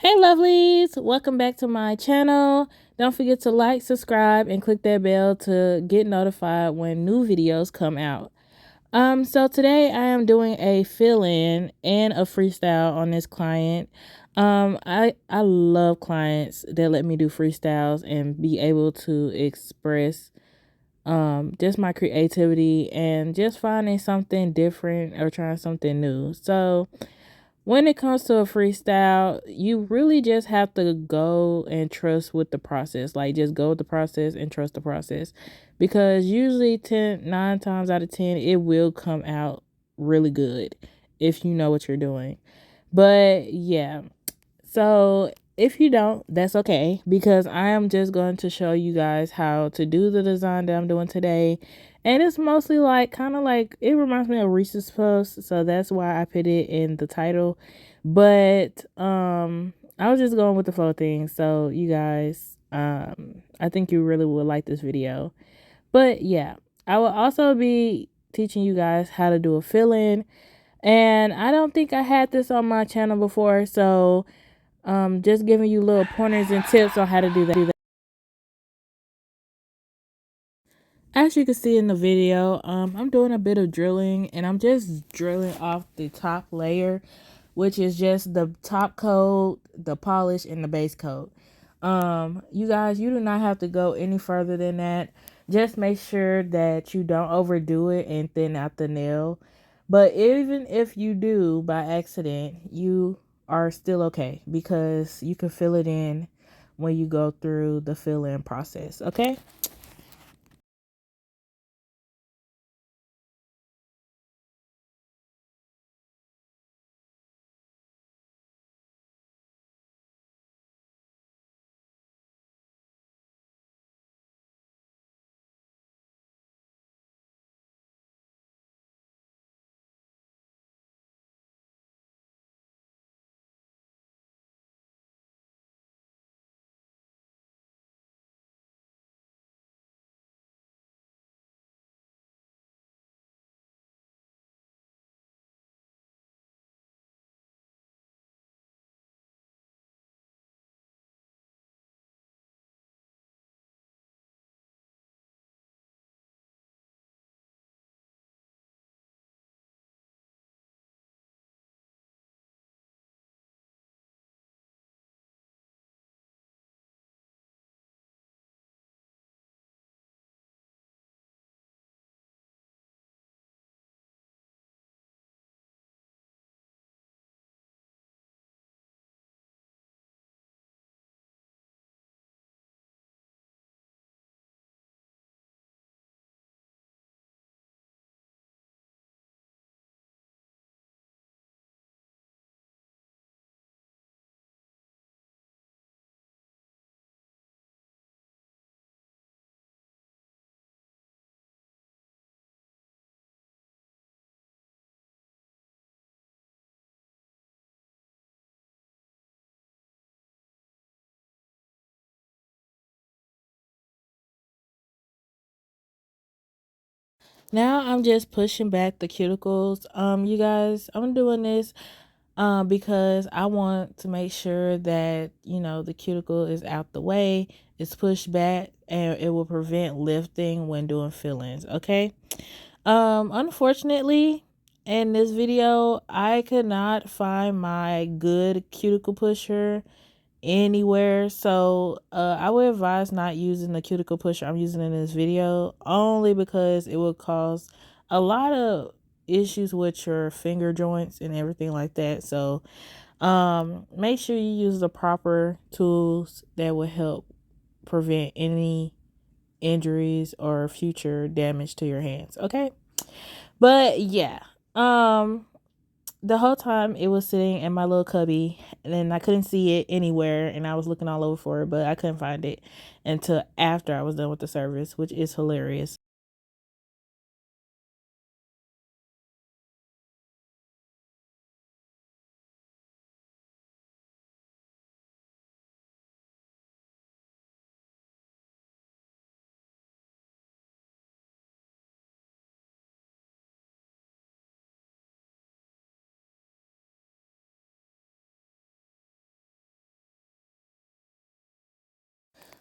Hey lovelies, welcome back to my channel. Don't forget to like, subscribe, and click that bell to get notified when new videos come out. So today I am doing a fill-in and a freestyle on this client. I love clients that let me do freestyles and be able to express just my creativity and just finding something different or trying something new. So when it comes to a freestyle, you really just have to go and trust with the process. Like, just go with the process and trust the process. Because usually 9 times out of 10, it will come out really good if you know what you're doing. But yeah, so if you don't, that's okay, because I am just going to show you guys how to do the design that I'm doing today. And it's mostly like, kind of like, it reminds me of Reese's Puffs, so that's why I put it in the title. But I was just going with the flow of things. So you guys, I think you really will like this video. But yeah, I will also be teaching you guys how to do a fill-in. And I don't think I had this on my channel before, so just giving you little pointers and tips on how to do that. As you can see in the video, I'm doing a bit of drilling, and I'm just drilling off the top layer, which is just the top coat, the polish, and the base coat. You guys, you do not have to go any further than that. Just make sure that you don't overdo it and thin out the nail. But even if you do by accident, you are still okay, because you can fill it in when you go through the fill-in process, okay? Now I'm just pushing back the cuticles. You guys, I'm doing this because I want to make sure that, the cuticle is out the way, it's pushed back, and it will prevent lifting when doing fill-ins, okay? Unfortunately, in this video, I could not find my good cuticle pusher anywhere. So I would advise not using the cuticle pusher I'm using in this video, only because it will cause a lot of issues with your finger joints and everything like that. So make sure you use the proper tools that will help prevent any injuries or future damage to your hands, okay? But yeah, um the whole time it was sitting in my little cubby, and then I couldn't see it anywhere, and I was looking all over for it, but I couldn't find it until after I was done with the service, which is hilarious.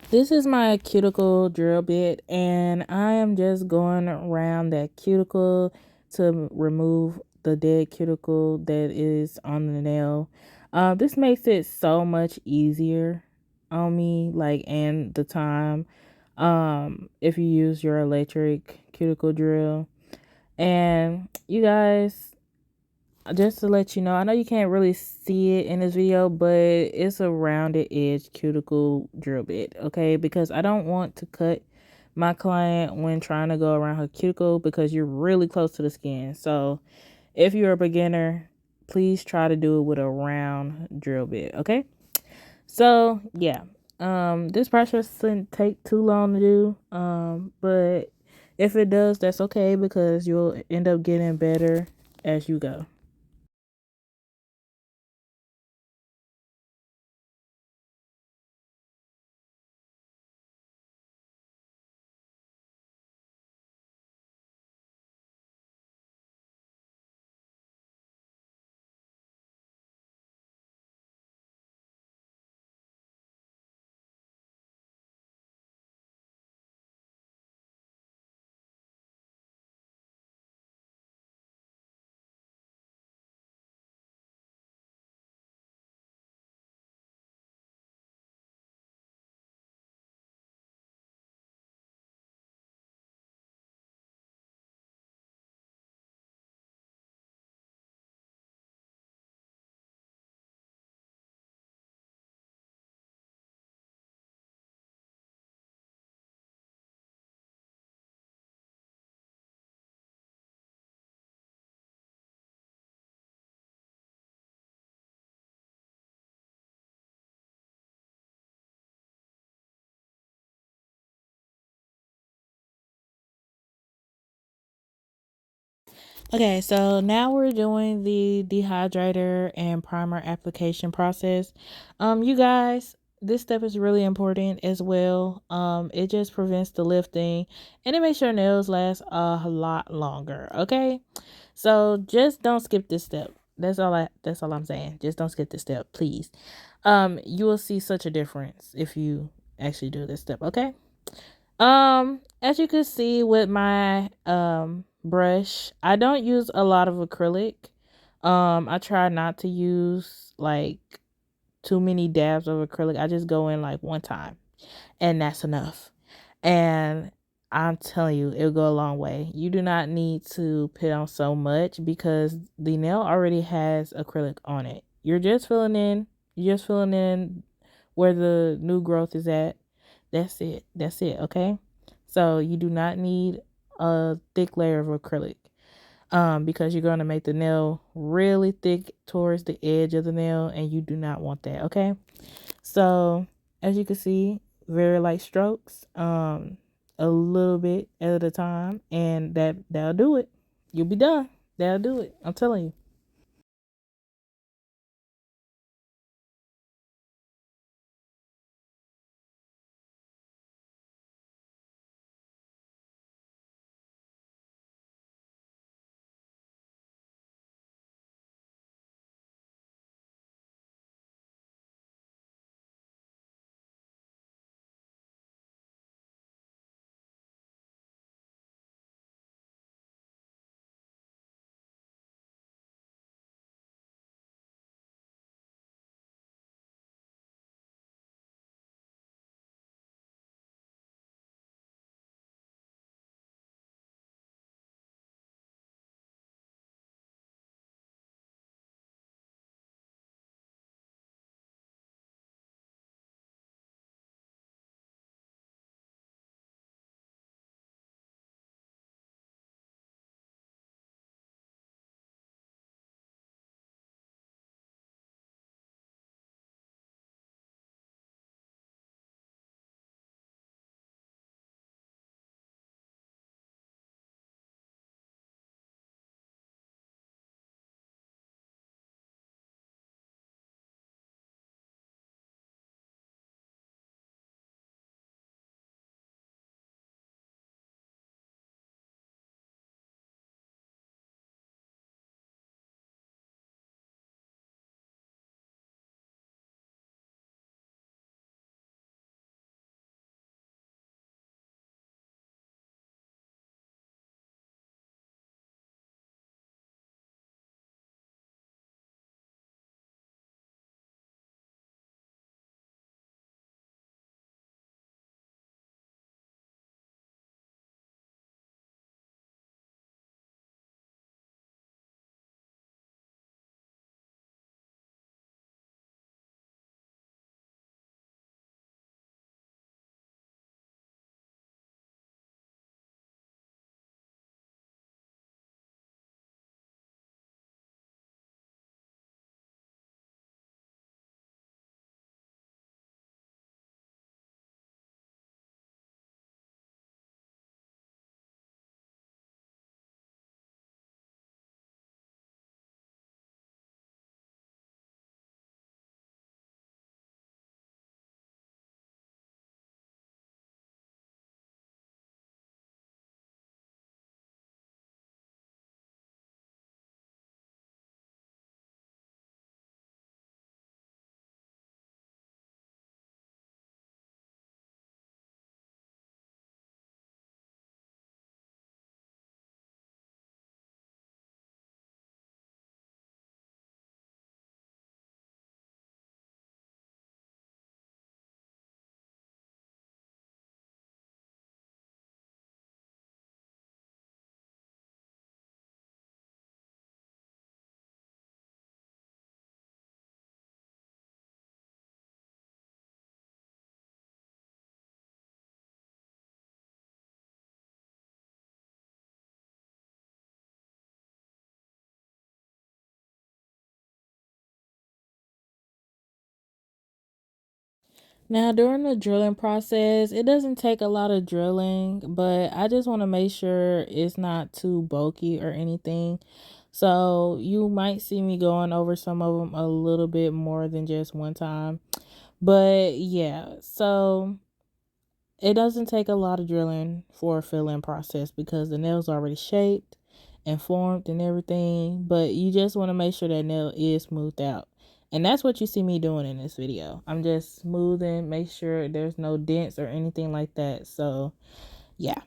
This is my cuticle drill bit, and I am just going around that cuticle to remove the dead cuticle that is on the nail. This makes it so much easier on me, like, and the time, if you use your electric cuticle drill. And you guys, just to let you know, I know you can't really see it in this video, but it's a rounded edge cuticle drill bit, okay? Because I don't want to cut my client when trying to go around her cuticle because you're really close to the skin. So if you're a beginner, please try to do it with a round drill bit, okay? So yeah, this process shouldn't take too long to do, but if it does, that's okay because you'll end up getting better as you go. Okay, so now we're doing the dehydrator and primer application process. You guys, this step is really important as well. It just prevents the lifting and it makes your nails last a lot longer. Okay, so just don't skip this step. That's all I'm saying. Just don't skip this step, please. You will see such a difference if you actually do this step. Okay. As you can see with my brush, I don't use a lot of acrylic. I try not to use like too many dabs of acrylic. I just go in like one time and that's enough. And I'm telling you, it'll go a long way. You do not need to put on so much because the nail already has acrylic on it. You're just filling in where the new growth is at. That's it. That's it. Okay. So you do not need a thick layer of acrylic. Because you're going to make the nail really thick towards the edge of the nail and you do not want that. Okay. So as you can see, very light strokes, a little bit at a time, and that'll do it. You'll be done. That'll do it. I'm telling you. Now, during the drilling process, it doesn't take a lot of drilling, but I just want to make sure it's not too bulky or anything. So you might see me going over some of them a little bit more than just one time. But yeah, so it doesn't take a lot of drilling for a fill-in process because the nail's already shaped and formed and everything, but you just want to make sure that nail is smoothed out. And that's what you see me doing in this video. I'm just smoothing, make sure there's no dents or anything like that. So yeah.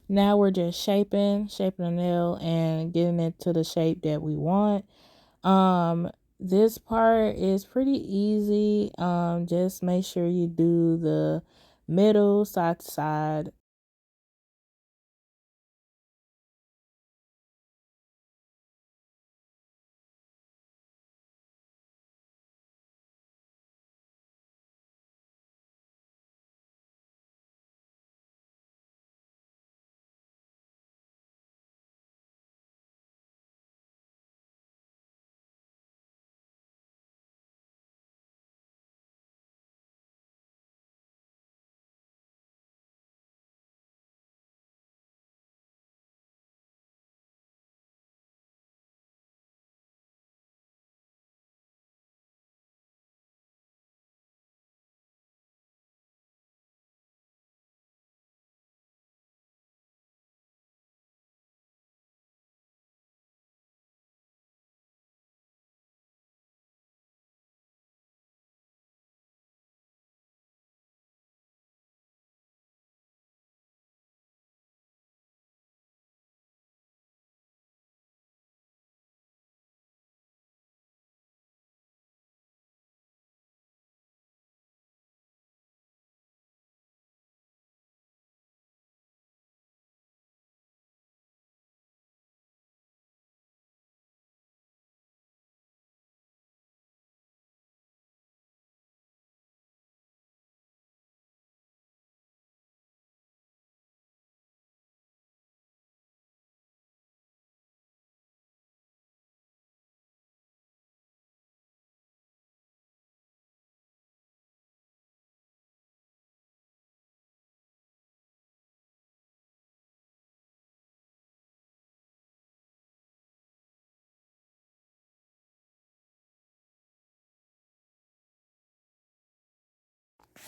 Now we're just shaping the nail and getting it to the shape that we want. This part is pretty easy. Just make sure you do the middle side to side.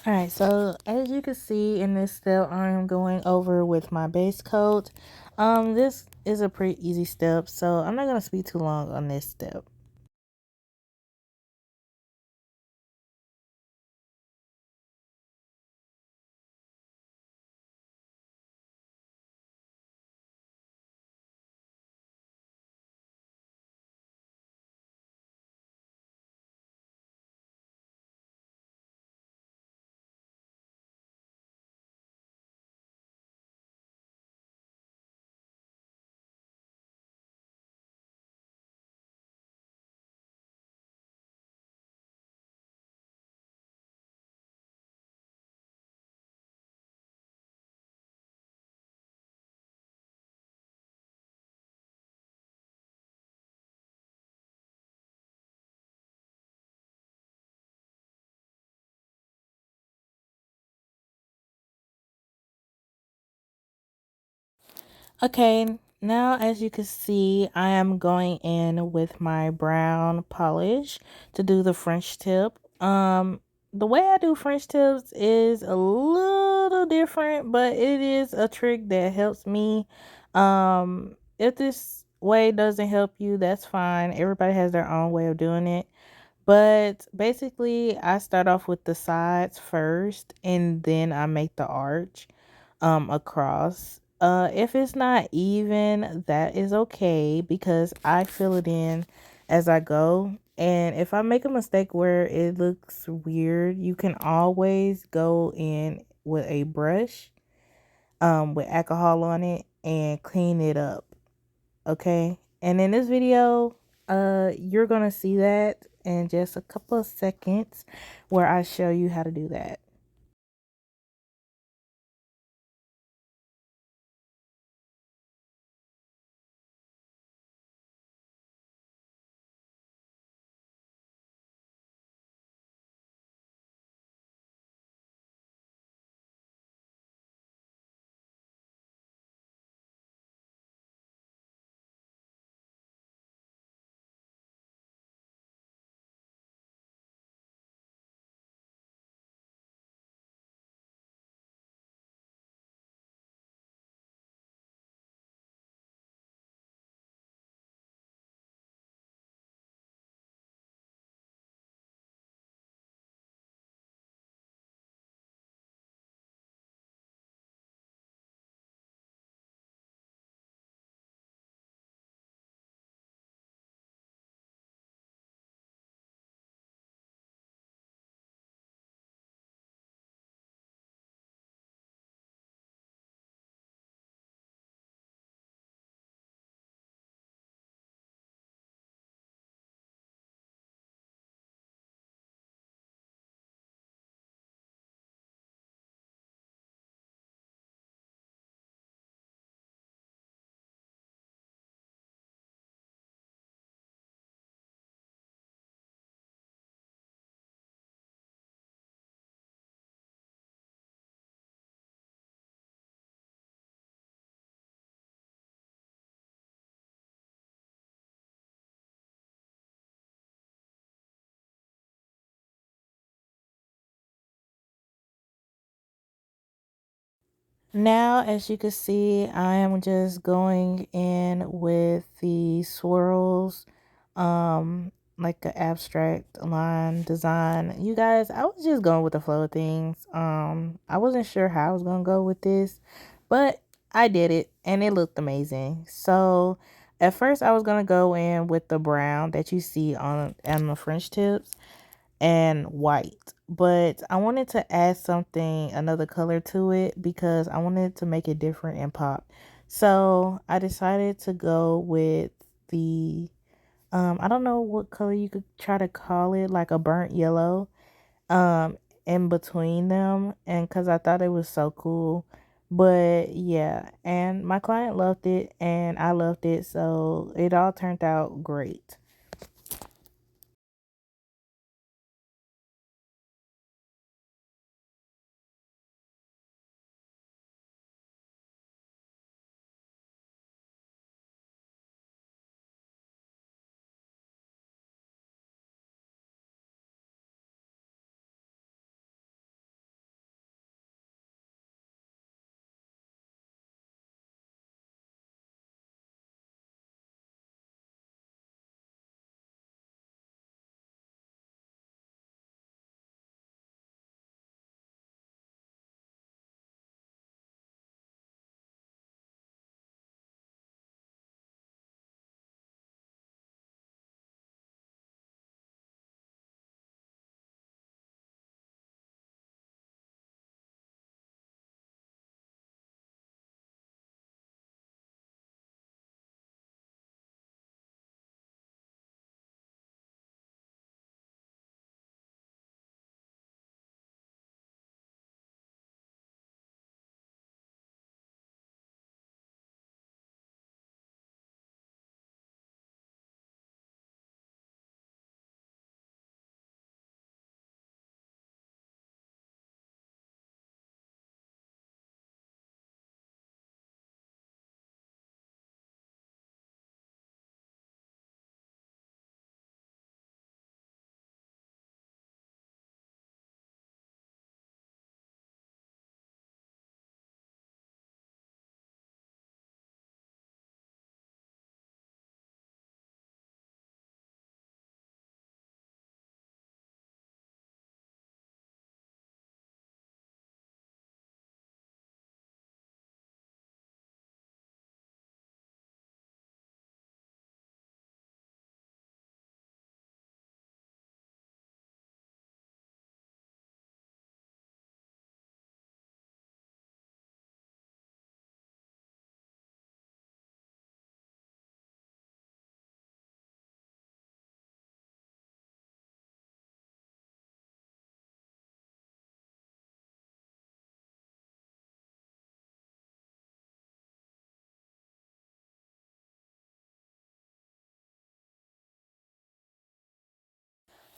Alright, so as you can see in this step, I'm going over with my base coat. This is a pretty easy step, so I'm not going to speak too long on this step. Okay, now as you can see, I am going in with my brown polish to do the French tip. The way I do French tips is a little different, but it is a trick that helps me. If this way doesn't help you, that's fine. Everybody has their own way of doing it. But basically, I start off with the sides first and then I make the arch across. If it's not even, that is okay because I fill it in as I go. And if I make a mistake where it looks weird, you can always go in with a brush with alcohol on it and clean it up. Okay, and in this video you're gonna see that in just a couple of seconds where I show you how to do that. Now, as you can see, I am just going in with the swirls, like an abstract line design. You guys, I was just going with the flow of things. I wasn't sure how I was gonna go with this, but I did it and it looked amazing. So at first I was gonna go in with the brown that you see on the French tips and white, but I wanted to add something, another color to it because I wanted to make it different and pop. So I decided to go with the I don't know what color you could try to call it, like a burnt yellow um in between them, and because I thought it was so cool. But yeah, and my client loved it and I loved it, so it all turned out great.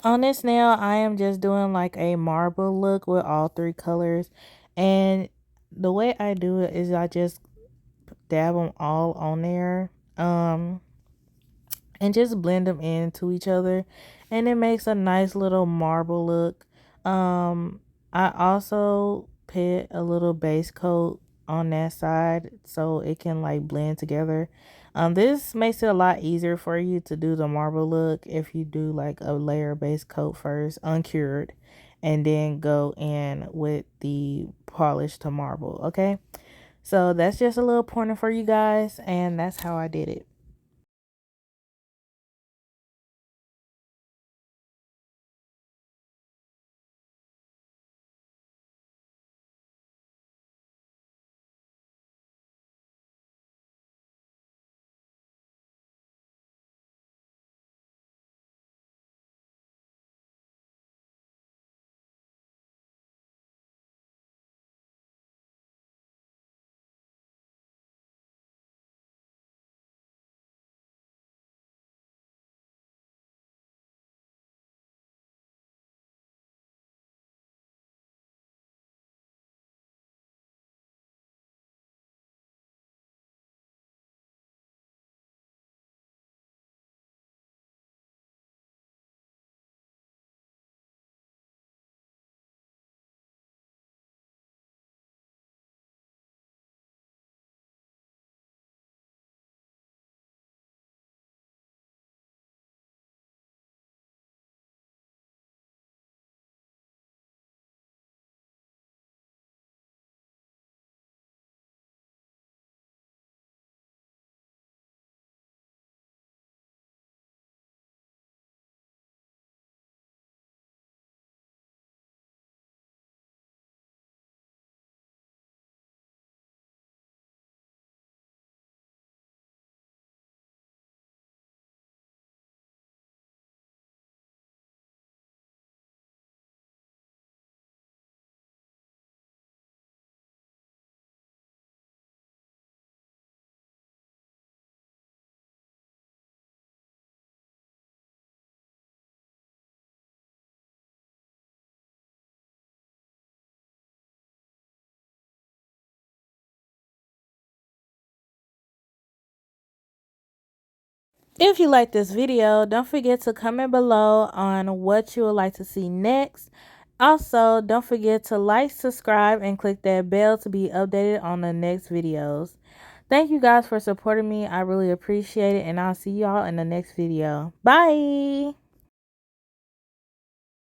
On this nail, I am just doing like a marble look with all three colors. And the way I do it is I just dab them all on there. And just blend them into each other, and it makes a nice little marble look. I also put a little base coat on that side so it can like blend together. This makes it a lot easier for you to do the marble look if you do like a layer base coat first, uncured, and then go in with the polish to marble. Okay, so that's just a little pointer for you guys, and that's how I did it. If you like this video, don't forget to comment below on what you would like to see next. Also, don't forget to like, subscribe, and click that bell to be updated on the next videos. Thank you guys for supporting me. I really appreciate it, and I'll see y'all in the next video. Bye!